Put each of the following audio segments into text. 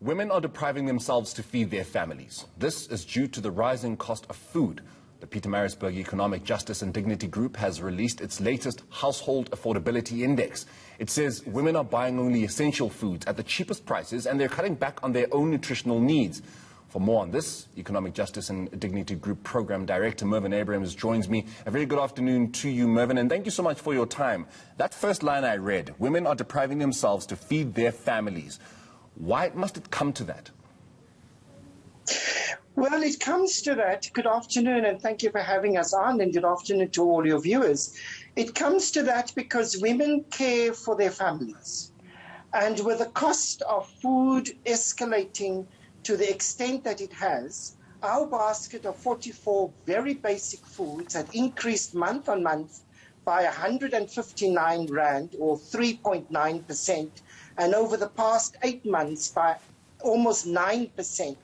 Women are depriving themselves to feed their families. This is due to the rising cost of food. The Pietermaritzburg Economic Justice and Dignity Group has released its latest Household Affordability Index. It says women are buying only essential foods at the cheapest prices and they're cutting back on their own nutritional needs. For more on this, Economic Justice and Dignity Group Program Director Mervyn Abrahams joins me. A very good afternoon to you, Mervyn, and thank you so much for your time. That first line I read, women are depriving themselves to feed their families. Why must it come to that? Well, it comes to that. Good afternoon, and thank you for having us on, and good afternoon to all your viewers. It comes to that because women care for their families. And with the cost of food escalating to the extent that it has, our basket of 44 very basic foods had increased month on month by 159 Rand, or 3.9%, and over the past 8 months by almost 9%.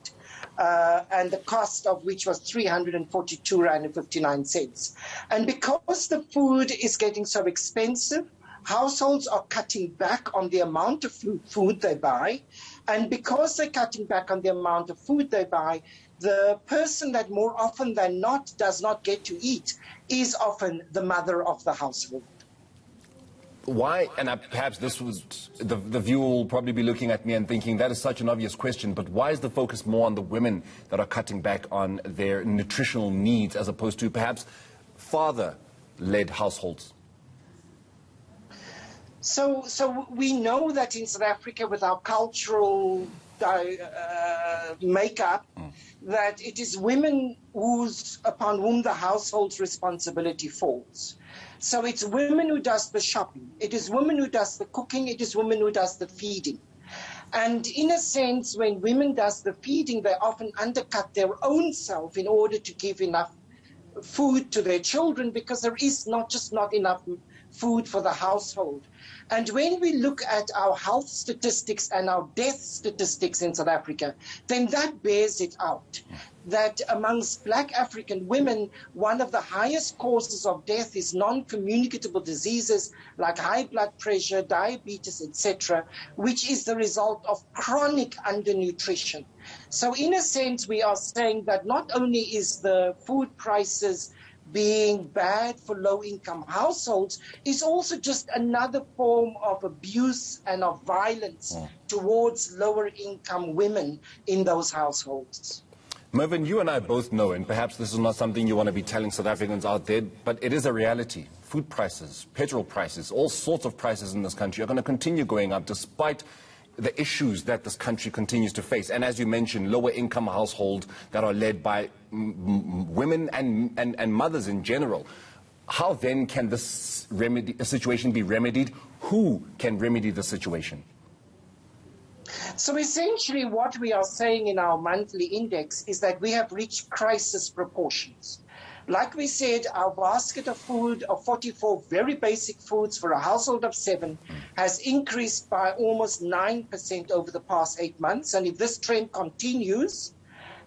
And the cost of which was 342 Rand and 59 cents. And because the food is getting so expensive, households are cutting back on the amount of food they buy. And because they're cutting back on the amount of food they buy, the person that more often than not does not get to eat is often the mother of the household. Why, and perhaps this was, the viewer will probably be looking at me and thinking that is such an obvious question, but why is the focus more on the women that are cutting back on their nutritional needs as opposed to perhaps father-led households? So we know that in South Africa, with our cultural makeup, that it is women upon whom the household's responsibility falls. So it's women who does the shopping, it is women who does the cooking, it is women who does the feeding. And in a sense, when women does the feeding, they often undercut their own self in order to give enough food to their children, because there is not enough food for the household. And when we look at our health statistics and our death statistics in South Africa, then that bears it out. That amongst Black African women, one of the highest causes of death is non-communicable diseases like high blood pressure, diabetes, etc., which is the result of chronic undernutrition. So in a sense, we are saying that not only is the food prices being bad for low-income households, is also just another form of abuse and of violence towards lower-income women in those households. Mervyn, you and I both know, and perhaps this is not something you want to be telling South Africans out there, but it is a reality. Food prices, petrol prices, all sorts of prices in this country are going to continue going up despite the issues that this country continues to face. And as you mentioned, lower income households that are led by women and mothers in general. How then can this situation be remedied? Who can remedy the situation? So essentially what we are saying in our monthly index is that we have reached crisis proportions. Like we said, our basket of food of 44 very basic foods for a household of 7 has increased by almost 9% over the past 8 months. And if this trend continues,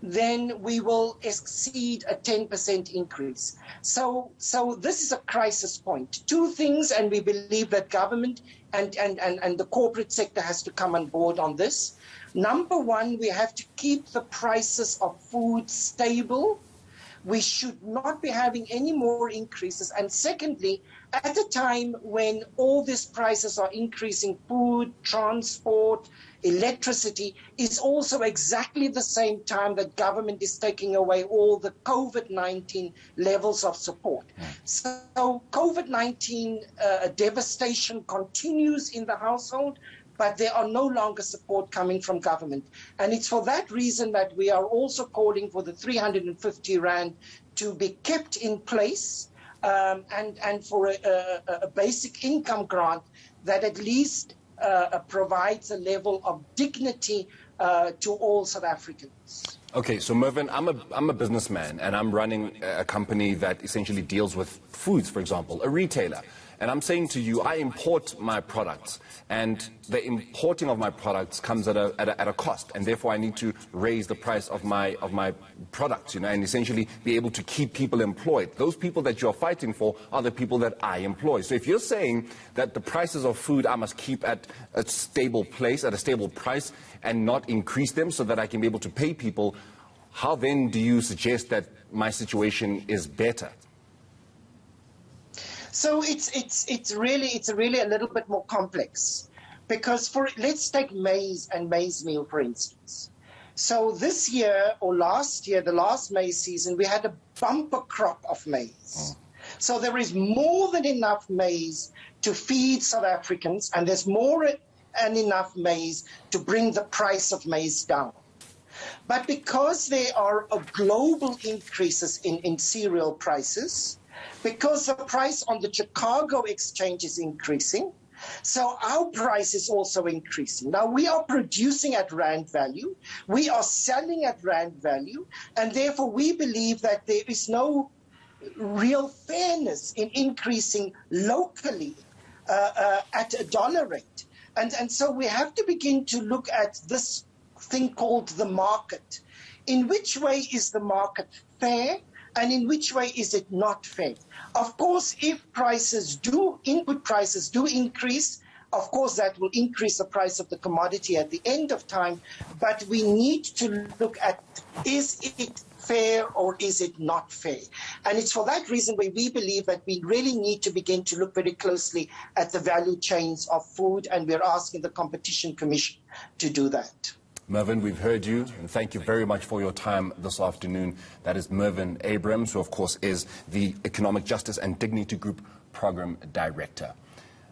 then we will exceed a 10% increase. So this is a crisis point. Two things, and we believe that government and the corporate sector has to come on board on this. Number one, we have to keep the prices of food stable. We should not be having any more increases. And secondly, at a time when all these prices are increasing, food, transport, electricity, is also exactly the same time that government is taking away all the COVID-19 levels of support. So COVID-19 devastation continues in the household, but there are no longer support coming from government. And it's for that reason that we are also calling for the 350 Rand to be kept in place, and for a basic income grant that at least provides a level of dignity to all South Africans. Okay, so Mervyn, I'm a businessman and I'm running a company that essentially deals with foods, for example, a retailer. And I'm saying to you, I import my products, and the importing of my products comes at a cost, and therefore I need to raise the price of my products, you know, and essentially be able to keep people employed. Those people that you're fighting for are the people that I employ. So if you're saying that the prices of food I must keep at a stable place, at a stable price, and not increase them so that I can be able to pay people, how then do you suggest that my situation is better? So it's really a little bit more complex, because let's take maize and maize meal, for instance. So this year or last year, the last maize season, we had a bumper crop of maize. So there is more than enough maize to feed South Africans, and there's more than enough maize to bring the price of maize down. But because there are global increases in cereal prices, because the price on the Chicago exchange is increasing, so our price is also increasing. Now, we are producing at rand value, we are selling at rand value, and therefore we believe that there is no real fairness in increasing locally at a dollar rate. And so we have to begin to look at this thing called the market. In which way is the market fair, and in which way is it not fair? Of course, if input prices do increase, of course that will increase the price of the commodity at the end of time, but we need to look at, is it fair or is it not fair? And it's for that reason why we believe that we really need to begin to look very closely at the value chains of food, and we're asking the Competition Commission to do that. Mervyn, we've heard you, and thank you very much for your time this afternoon. That is Mervyn Abrahams, who of course is the Economic Justice and Dignity Group Program Director.